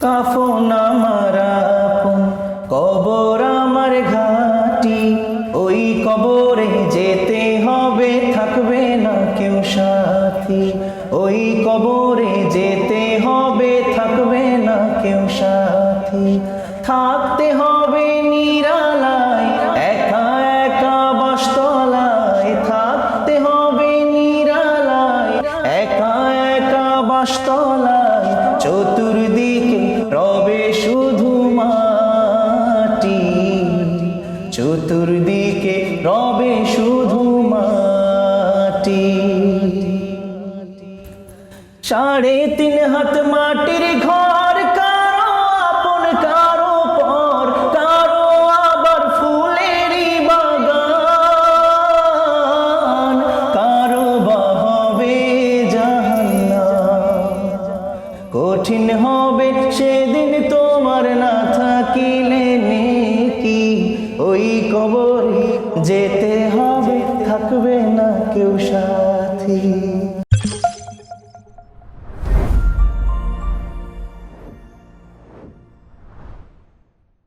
কাফন আমার আপন, কবর আমার ঘাটি, ওই কবরে যেতে হবে, থাকবে না কেউ সাথী। ওই কবরে যেতে হবে, থাকবে না কেউ সাথী। থাকতে হবে নিরালায়, একা একা বাসতলায়। থাকতে হবে নিরালায়, একা একা বাসতলায়। চতুর্দিকে রবে শুধু মাটি, চতুর্দিকে রবে শুধু মাটি। 3.5 হাত মাটির ঘর, কারো আপন কারো পর, কারো আবার ফুলেরই বাগান, কারো বা হবে জাহান্নাম। কঠিন হবে সেদিন তোমার না থাকিলে নেকি, ওই কবরে যেতে হবে, থাকবে না কেউ সাথী।